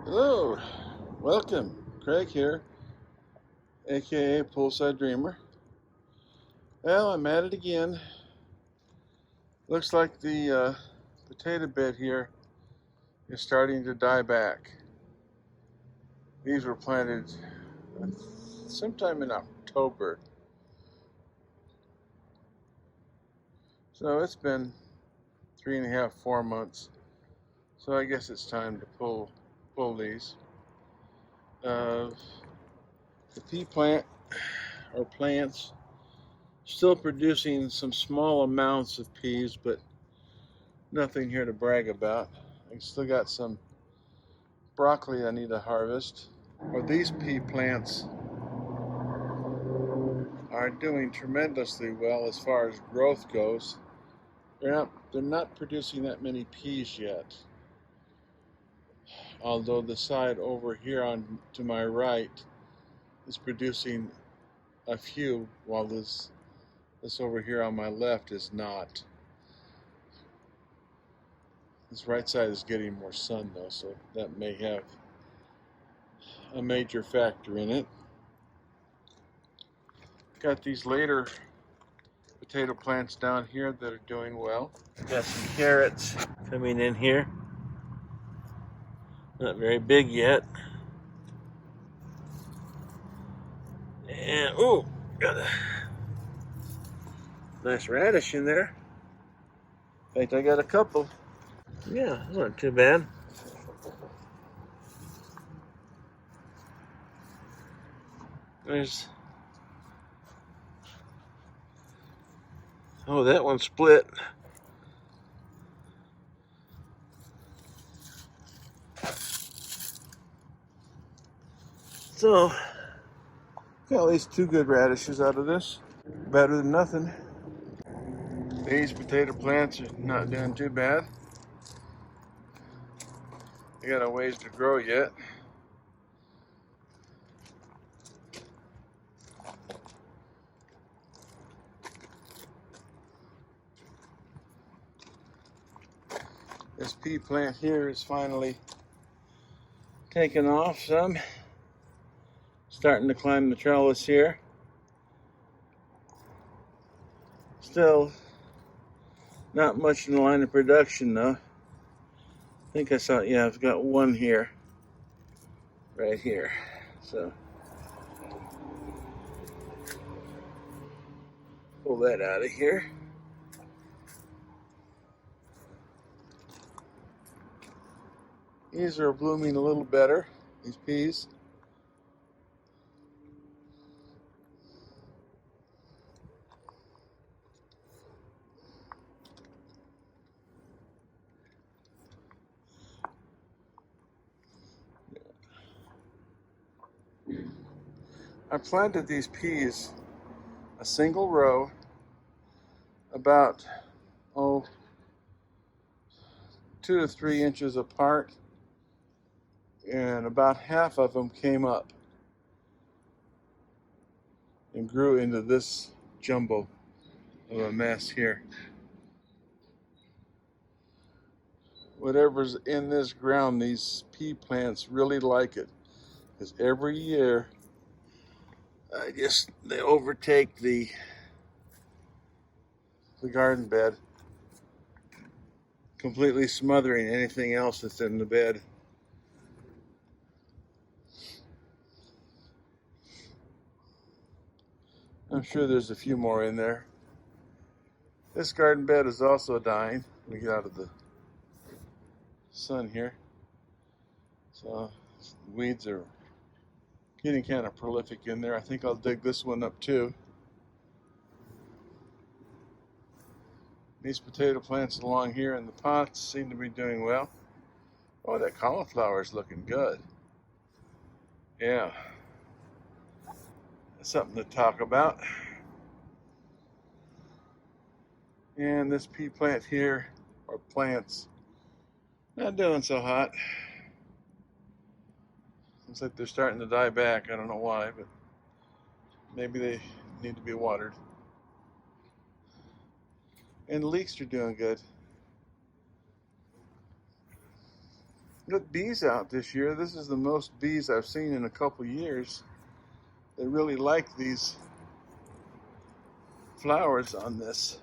Hello, welcome. Craig here, aka Poolside Dreamer. Well, I'm at it again. Looks like the potato bed here is starting to die back. These were planted sometime in October, so it's been 3.5, 4 months. So I guess it's time to pull these. The pea plant or plants still producing some small amounts of peas, but nothing here to brag about. I still got some broccoli I need to harvest. Well, these pea plants are doing tremendously well as far as growth goes. They're not producing that many peas yet. Although the side over here on to my right is producing a few, while this over here on my left is not. This right side is getting more sun though, so that may have a major factor in it. Got these later potato plants down here that are doing well. Got some carrots coming in here. Not very big yet. And oh, got a nice radish in there. In fact, I got a couple. Yeah, not too bad. There's, oh, that one split. So, got at least 2 good radishes out of this. Better than nothing. These potato plants are not doing too bad. They got a ways to grow yet. This pea plant here is finally taking off some. Starting to climb the trellis here. Still not much in the line of production though. I think I saw, yeah, I've got one here. Right here. So pull that out of here. These are blooming a little better, these peas. I planted these peas a single row about 2 to 3 inches apart, and about half of them came up and grew into this jumble of a mess here. Whatever's in this ground, these pea plants really like it, because every year they overtake the garden bed, completely smothering anything else that's in the bed. I'm sure there's a few more in there. This garden bed is also dying. Let me get out of the sun here. So weeds are getting kind of prolific in there. I think I'll dig this one up too. These potato plants along here in the pots seem to be doing well. Oh, that cauliflower is looking good. Yeah, that's something to talk about. And this pea plant here, or plants, not doing so hot. Looks like they're starting to die back. I don't know why, but maybe they need to be watered. And the leeks are doing good. Got bees out this year. This is the most bees I've seen in a couple years. They really like these flowers on this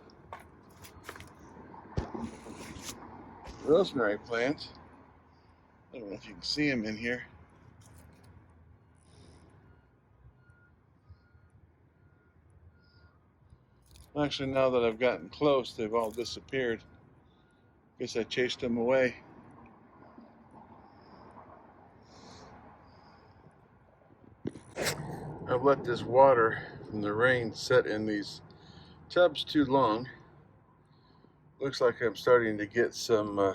rosemary plant. I don't know if you can see them in here. Actually, now that I've gotten close, they've all disappeared. Guess I chased them away. I've let this water from the rain set in these tubs too long. Looks like I'm starting to get some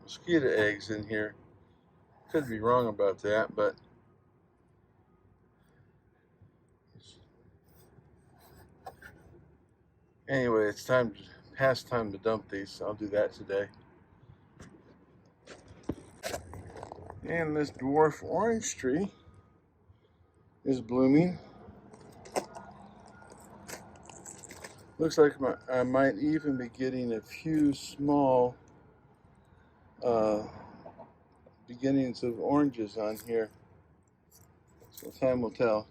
mosquito eggs in here. Could be wrong about that, but anyway, it's past time to dump these. I'll do that today. And this dwarf orange tree is blooming. Looks like I might even be getting a few small beginnings of oranges on here. So time will tell.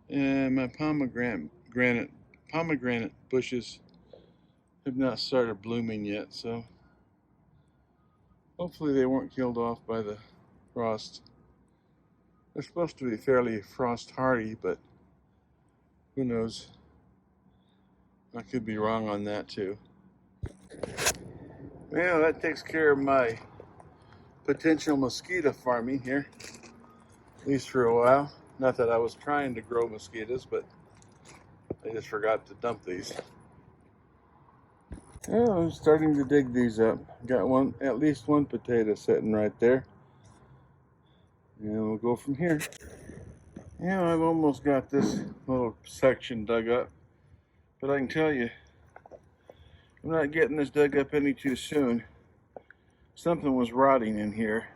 And my pomegranate bushes have not started blooming yet, so hopefully they weren't killed off by the frost. They're supposed to be fairly frost hardy, but who knows? I could be wrong on that too. Well, that takes care of my potential mosquito farming here, at least for a while. Not that I was trying to grow mosquitoes, but I just forgot to dump these. Well, I'm starting to dig these up. Got at least one potato sitting right there. And we'll go from here. Yeah, I've almost got this little section dug up. But I can tell you, I'm not getting this dug up any too soon. Something was rotting in here.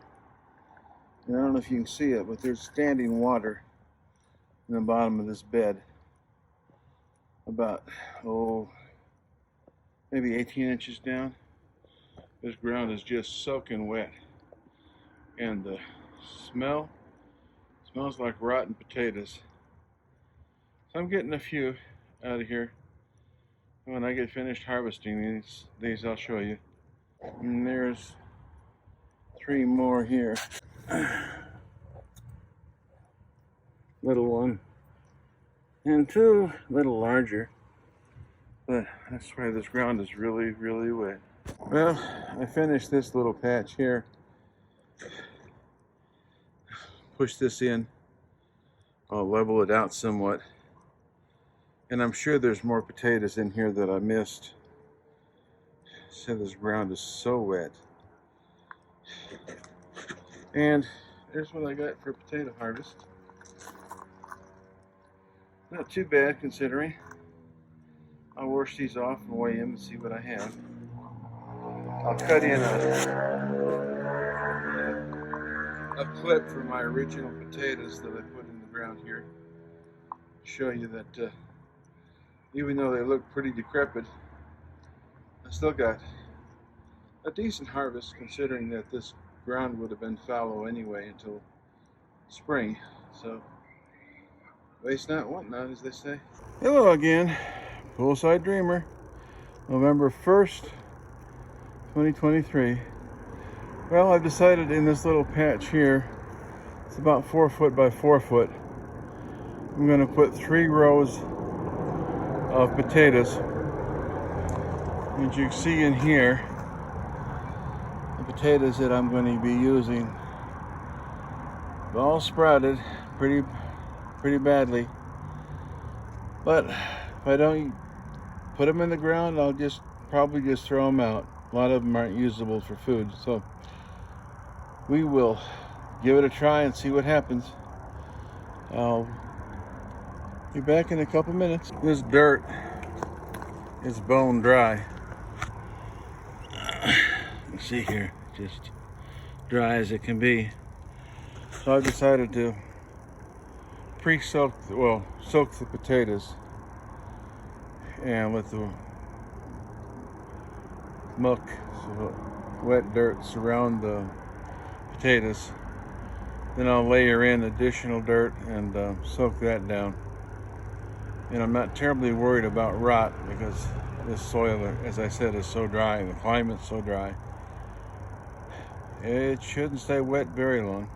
And I don't know if you can see it, but there's standing water in the bottom of this bed. About, maybe 18 inches down. This ground is just soaking wet. And the smells like rotten potatoes. So I'm getting a few out of here. When I get finished harvesting these I'll show you. And there's 3 more here. Little one. And 2 little larger. But I swear this ground is really, really wet. Well, I finished this little patch here. Push this in. I'll level it out somewhat. And I'm sure there's more potatoes in here that I missed. So this ground is so wet. And here's what I got for potato harvest. Not too bad considering. I'll wash these off and weigh them and see what I have. I'll cut in a clip from my original potatoes that I put in the ground here. Show you that even though they look pretty decrepit, I still got a decent harvest considering that this ground would have been fallow anyway until spring. So, waste not, want not, as they say. Hello again, Poolside Dreamer. November 1st, 2023. Well, I've decided in this little patch here, it's about 4 foot by 4 foot, I'm going to put 3 rows of potatoes. As you can see in here, the potatoes that I'm going to be using, they're all sprouted pretty badly. But if I don't put them in the ground, I'll probably just throw them out. A lot of them aren't usable for food, so we will give it a try and see what happens. I'll be back in a couple minutes. This dirt is bone dry. You see here, just dry as it can be. So I decided to soak the potatoes and let the muck, so wet dirt, surround the potatoes. Then I'll layer in additional dirt and soak that down. And I'm not terribly worried about rot because this soil, as I said, is so dry. The climate's so dry. It shouldn't stay wet very long.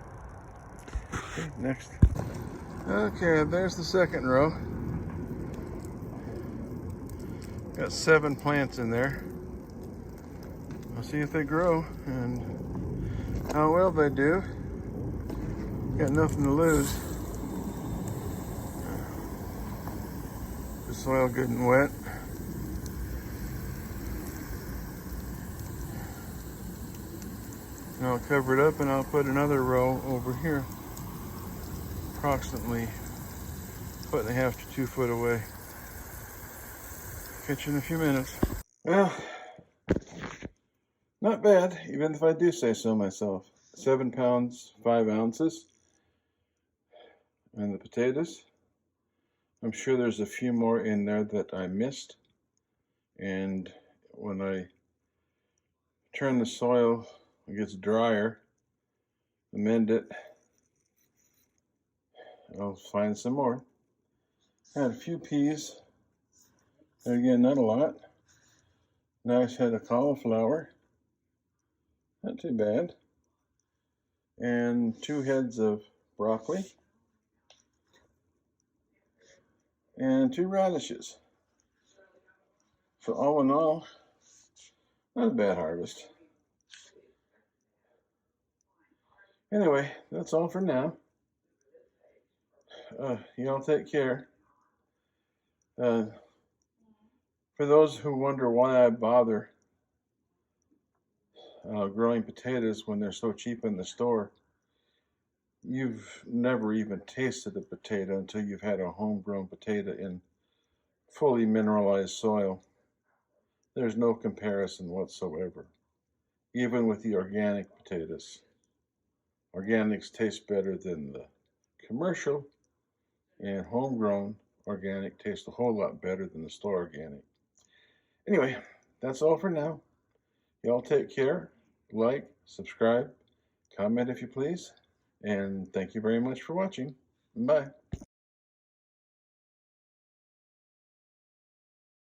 Okay, next. Okay, there's the second row. Got 7 plants in there. I'll see if they grow and how well they do. Got nothing to lose. The soil good and wet. And I'll cover it up and I'll put another row over here, approximately 1.5 to 2 foot away. Catch you in a few minutes. Well, not bad, even if I do say so myself. 7 pounds, 5 ounces. And the potatoes. I'm sure there's a few more in there that I missed. And when I turn the soil, it gets drier, amend it, I'll find some more. I had a few peas. And again, not a lot. Nice head of cauliflower. Not too bad. And 2 heads of broccoli. And 2 radishes. So all in all, not a bad harvest. Anyway, that's all for now. Y'all take care. For those who wonder why I bother growing potatoes when they're so cheap in the store, you've never even tasted a potato until you've had a homegrown potato in fully mineralized soil. There's no comparison whatsoever, even with the organic potatoes. Organics taste better than the commercial, and homegrown organic tastes a whole lot better than the store organic. Anyway, that's all for now. Y'all take care. Like, subscribe, comment if you please, and thank you very much for watching. Bye.